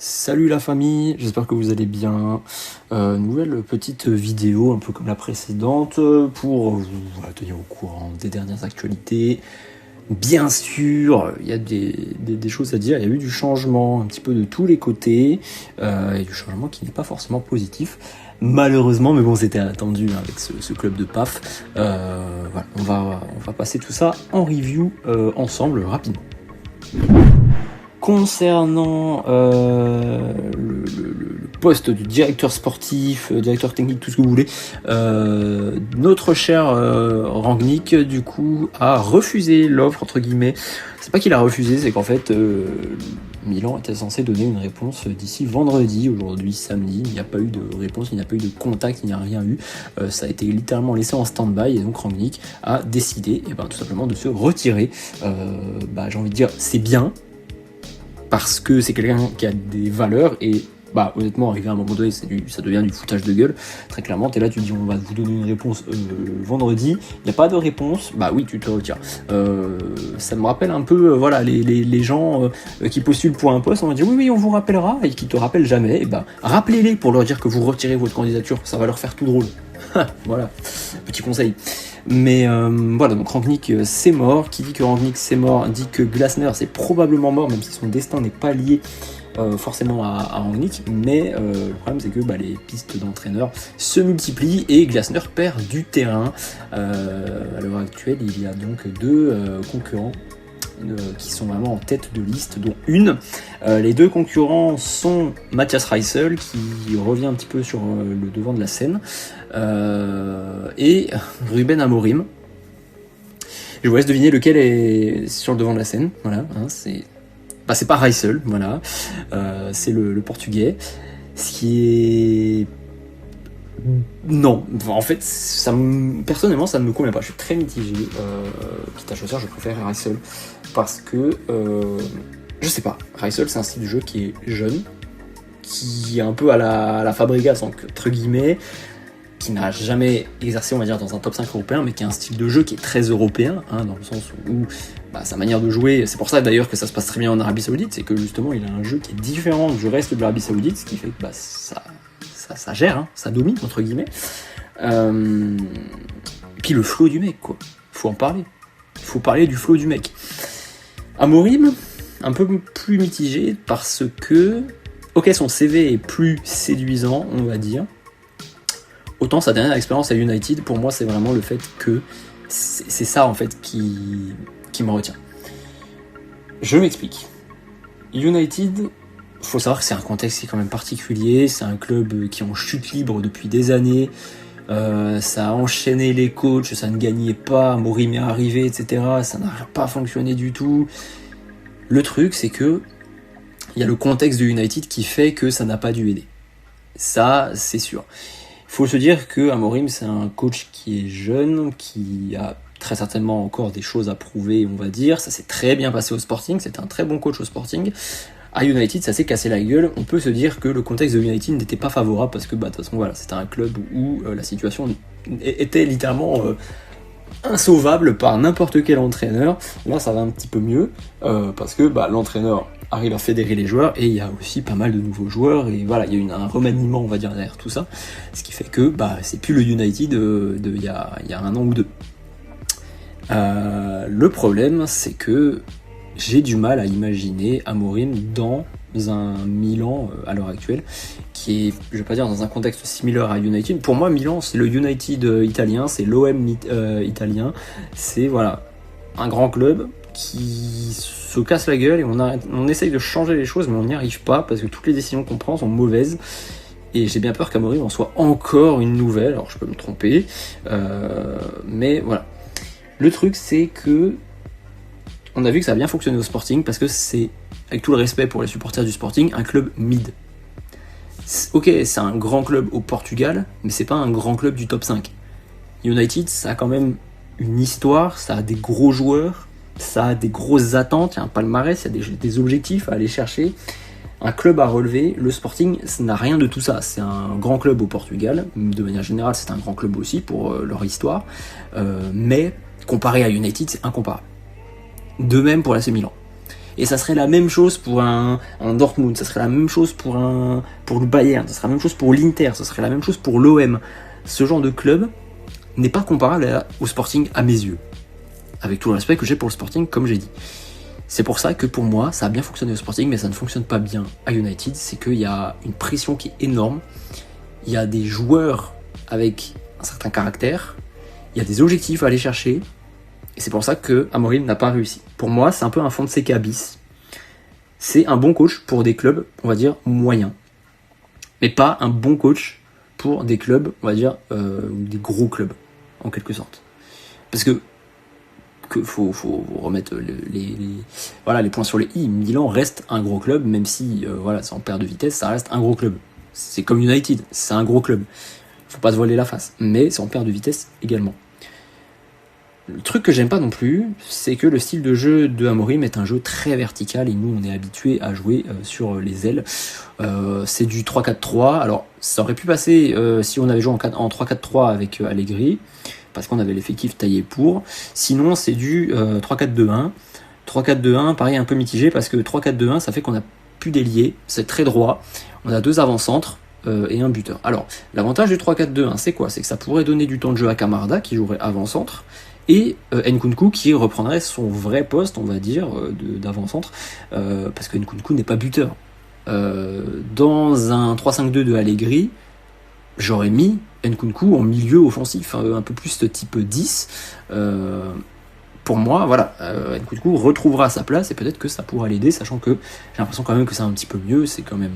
Salut la famille, j'espère que vous allez bien. Nouvelle petite vidéo, un peu comme la précédente, pour vous tenir au courant des dernières actualités. Bien sûr, il y a des choses à dire, il y a eu du changement un petit peu de tous les côtés, et du changement qui n'est pas forcément positif. Malheureusement, mais bon, c'était attendu hein, avec ce club de PAF. Voilà, on va passer tout ça en review ensemble rapidement. Concernant le poste du directeur sportif, directeur technique, tout ce que vous voulez, notre cher Rangnick, du coup, a refusé l'offre, entre guillemets. C'est pas qu'il a refusé, c'est qu'en fait, Milan était censé donner une réponse d'ici vendredi. Aujourd'hui, samedi, il n'y a pas eu de réponse, il n'y a pas eu de contact, il n'y a rien eu. Ça a été littéralement laissé en stand-by et donc Rangnick a décidé tout simplement de se retirer. J'ai envie de dire, c'est bien, parce que c'est quelqu'un qui a des valeurs et honnêtement arrivé à un moment donné ça devient du foutage de gueule. Très clairement t'es là, tu dis on va vous donner une réponse vendredi, il n'y a pas de réponse, oui tu te retires. Ça me rappelle un peu les gens qui postulent pour un poste, on va dire oui on vous rappellera et qui te rappellent jamais, rappelez-les pour leur dire que vous retirez votre candidature, ça va leur faire tout drôle. Voilà, petit conseil. Mais donc Rangnick c'est mort. Qui dit que Rangnick c'est mort dit que Glasner c'est probablement mort, même si son destin n'est pas lié forcément à Rangnick. Mais le problème c'est que les pistes d'entraîneurs se multiplient et Glasner perd du terrain. À l'heure actuelle il y a donc deux concurrents qui sont vraiment en tête de liste, dont une. Les deux concurrents sont Matthias Reissel, qui revient un petit peu sur le devant de la scène, et Ruben Amorim. Je vous laisse deviner lequel est sur le devant de la scène. Voilà, c'est pas Reissel, voilà, c'est le portugais. Ce qui est non, en fait, personnellement, ça ne me convient pas. Je suis très mitigé. Quitte à choisir, je préfère Reissel parce que je sais pas. Reissel, c'est un style de jeu qui est jeune, qui est un peu à la Fabregas entre guillemets, qui n'a jamais exercé, on va dire, dans un top 5 européen, mais qui a un style de jeu qui est très européen, dans le sens où sa manière de jouer, c'est pour ça d'ailleurs que ça se passe très bien en Arabie Saoudite, c'est que justement il a un jeu qui est différent du reste de l'Arabie Saoudite, ce qui fait que ça gère, ça domine, entre guillemets. Puis le flow du mec, quoi. Faut en parler. Faut parler du flow du mec. Amorim, un peu plus mitigé, parce que, ok, son CV est plus séduisant, on va dire. Autant sa dernière expérience à United, pour moi, c'est vraiment le fait que c'est ça, en fait, qui me retient. Je m'explique. United, faut savoir que c'est un contexte qui est quand même particulier, c'est un club qui est en chute libre depuis des années, ça a enchaîné les coachs, ça ne gagnait pas, Amorim est arrivé, etc., ça n'a pas fonctionné du tout. Le truc, c'est que il y a le contexte de United qui fait que ça n'a pas dû aider. Ça, c'est sûr. Il faut se dire que Amorim, c'est un coach qui est jeune, qui a très certainement encore des choses à prouver, on va dire. Ça s'est très bien passé au Sporting, c'était un très bon coach au Sporting. À United, ça s'est cassé la gueule. On peut se dire que le contexte de United n'était pas favorable parce que de toute façon, voilà, c'était un club où la situation était littéralement insauvable par n'importe quel entraîneur. Là, ça va un petit peu mieux parce que l'entraîneur arrive à fédérer les joueurs et il y a aussi pas mal de nouveaux joueurs et voilà, il y a un remaniement, on va dire, derrière tout ça, ce qui fait que c'est plus le United il y a un an ou deux. Le problème, c'est que j'ai du mal à imaginer Amorim dans un Milan à l'heure actuelle, qui est, je vais pas dire dans un contexte similaire à United. Pour moi, Milan, c'est le United italien, c'est l'OM italien, c'est voilà, un grand club qui se casse la gueule et on essaye de changer les choses, mais on n'y arrive pas parce que toutes les décisions qu'on prend sont mauvaises. Et j'ai bien peur qu'Amorim en soit encore une nouvelle, alors je peux me tromper, mais voilà. Le truc, c'est que on a vu que ça a bien fonctionné au Sporting parce que c'est, avec tout le respect pour les supporters du Sporting, un club mid. Ok, c'est un grand club au Portugal, mais c'est pas un grand club du top 5. United, ça a quand même une histoire, ça a des gros joueurs, ça a des grosses attentes, il y a un palmarès, il y a des objectifs à aller chercher, un club à relever. Le Sporting, ça n'a rien de tout ça. C'est un grand club au Portugal, de manière générale, c'est un grand club aussi pour leur histoire, mais comparé à United, c'est incomparable. De même pour l'AC Milan. Et ça serait la même chose pour un Dortmund, ça serait la même chose pour le Bayern, ça serait la même chose pour l'Inter, ça serait la même chose pour l'OM. Ce genre de club n'est pas comparable au Sporting à mes yeux. Avec tout le respect que j'ai pour le Sporting, comme j'ai dit. C'est pour ça que pour moi, ça a bien fonctionné au Sporting, mais ça ne fonctionne pas bien à United. C'est qu'il y a une pression qui est énorme. Il y a des joueurs avec un certain caractère. Il y a des objectifs à aller chercher. Et c'est pour ça que Amorim n'a pas réussi. Pour moi, c'est un peu un Fonseca bis. C'est un bon coach pour des clubs, on va dire, moyens. Mais pas un bon coach pour des clubs, on va dire, des gros clubs, en quelque sorte. Parce que faut remettre les points sur les i. Milan reste un gros club, même si c'est en perte de vitesse, ça reste un gros club. C'est comme United, c'est un gros club. Faut pas se voiler la face, mais c'est en perte de vitesse également. Le truc que j'aime pas non plus, c'est que le style de jeu de Amorim est un jeu très vertical et nous on est habitués à jouer sur les ailes. C'est du 3-4-3. Alors ça aurait pu passer si on avait joué en 3-4-3 avec Allegri, parce qu'on avait l'effectif taillé pour. Sinon c'est du 3-4-2-1. 3-4-2-1, pareil, un peu mitigé, parce que 3-4-2-1 ça fait qu'on a plus d'ailier, c'est très droit. On a 2 avant-centres et un buteur. Alors l'avantage du 3-4-2-1 c'est quoi? C'est que ça pourrait donner du temps de jeu à Camarda qui jouerait avant-centre, et Nkunku qui reprendrait son vrai poste, on va dire, d'avant-centre, parce que Nkunku n'est pas buteur. Dans un 3-5-2 de Allegri, j'aurais mis Nkunku en milieu offensif, un peu plus type 10. Pour moi, voilà, Nkunku retrouvera sa place et peut-être que ça pourra l'aider, sachant que j'ai l'impression quand même que c'est un petit peu mieux. C'est quand même,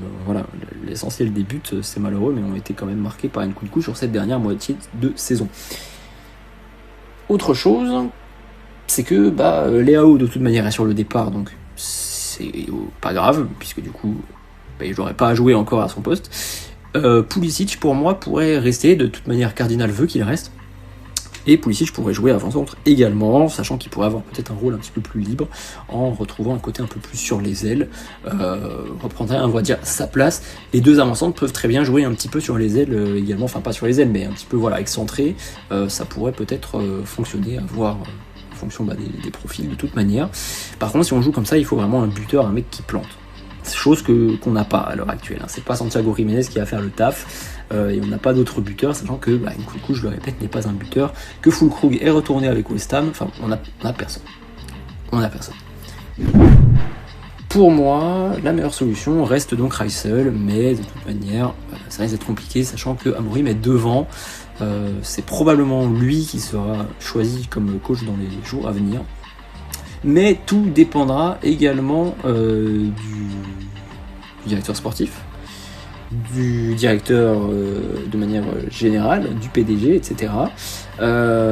l'essentiel des buts, c'est malheureux, mais ont été quand même marqués par Nkunku sur cette dernière moitié de saison. Autre chose, c'est que Leao de toute manière est sur le départ, donc c'est pas grave, puisque du coup il n'aurait pas à jouer encore à son poste. Pulisic pour moi pourrait rester, de toute manière Cardinal veut qu'il reste, et Pulisic pourrait jouer avant-centre également, sachant qu'il pourrait avoir peut-être un rôle un petit peu plus libre, en retrouvant un côté un peu plus sur les ailes, reprendrait, on va dire, sa place. Les 2 avant-centres peuvent très bien jouer un petit peu sur les ailes également, enfin pas sur les ailes, mais un petit peu excentré. Ça pourrait peut-être fonctionner, à voir en fonction des profils de toute manière. Par contre, si on joue comme ça, il faut vraiment un buteur, un mec qui plante. Chose qu'on n'a pas à l'heure actuelle. C'est pas Santiago Jiménez qui va faire le taf, et on n'a pas d'autres buteurs, sachant que Nkunku, je le répète, n'est pas un buteur, que Füllkrug est retourné avec West Ham, enfin on a personne. Pour moi, la meilleure solution reste donc Reissel, mais de toute manière, ça risque d'être compliqué, sachant que Amorim est devant. C'est probablement lui qui sera choisi comme coach dans les jours à venir. Mais tout dépendra également du directeur sportif, du directeur de manière générale, du PDG, etc.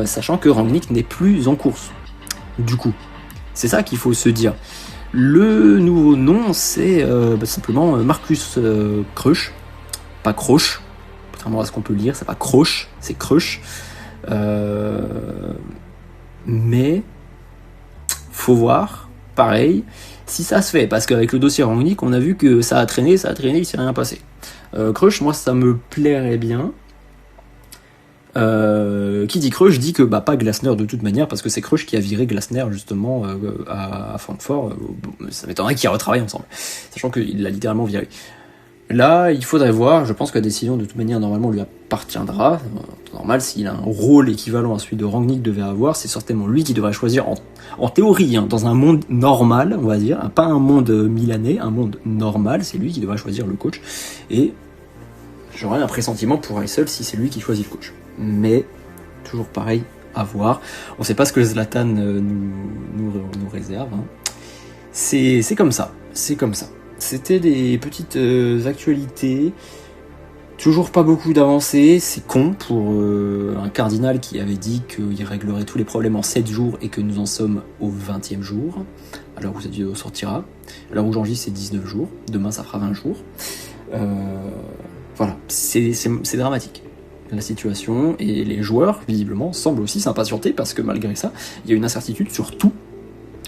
Sachant que Rangnick n'est plus en course. Du coup, c'est ça qu'il faut se dire. Le nouveau nom, c'est simplement Marcus Krösche, pas Kroos, contrairement à ce qu'on peut lire, c'est pas Kroos, c'est Krösche. Mais faut voir, pareil, si ça se fait, parce qu'avec le dossier Rangnick, on a vu que ça a traîné, il s'est rien passé. Krösche, moi ça me plairait bien. Qui dit Krösche dit que pas Glasner de toute manière, parce que c'est Krösche qui a viré Glasner justement à Francfort. Ça m'étonnerait qu'ils retravaillent ensemble, sachant qu'il l'a littéralement viré. Là, il faudrait voir, je pense que la décision de toute manière normalement lui appartiendra. Normal, s'il a un rôle équivalent à celui de Rangnick devait avoir, c'est certainement lui qui devrait choisir en théorie, dans un monde normal, on va dire, pas un monde milanais, un monde normal, c'est lui qui devrait choisir le coach. Et j'aurais un pressentiment pour Reissel si c'est lui qui choisit le coach. Mais, toujours pareil, à voir. On sait pas ce que Zlatan nous réserve. C'est comme ça, C'était des petites actualités. Toujours pas beaucoup d'avancées, c'est con pour un cardinal qui avait dit qu'il réglerait tous les problèmes en 7 jours et que nous en sommes au 20e jour, à l'heure où cette vidéo sortira. À l'heure où j'enregistre, c'est 19 jours, demain ça fera 20 jours. C'est dramatique la situation, et les joueurs, visiblement, semblent aussi s'impatienter parce que malgré ça, il y a une incertitude sur tout.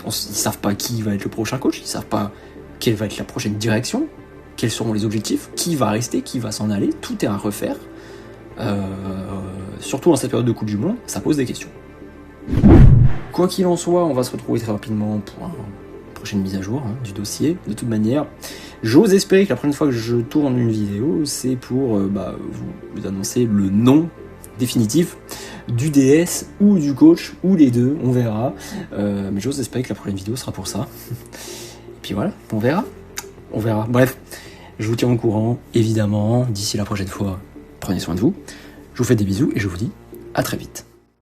Ils savent pas qui va être le prochain coach, ils savent pas quelle va être la prochaine direction, quels seront les objectifs, qui va rester, qui va s'en aller, tout est à refaire. Surtout dans cette période de Coupe du Monde, ça pose des questions. Quoi qu'il en soit, on va se retrouver très rapidement pour un prochaine mise à jour du dossier. De toute manière, j'ose espérer que la prochaine fois que je tourne une vidéo, c'est pour vous annoncer le nom définitif du DS ou du coach, ou les deux, on verra. Mais j'ose espérer que la prochaine vidéo sera pour ça. Et puis voilà, on verra. Bref, je vous tiens au courant, évidemment. D'ici la prochaine fois, prenez soin de vous. Je vous fais des bisous et je vous dis à très vite.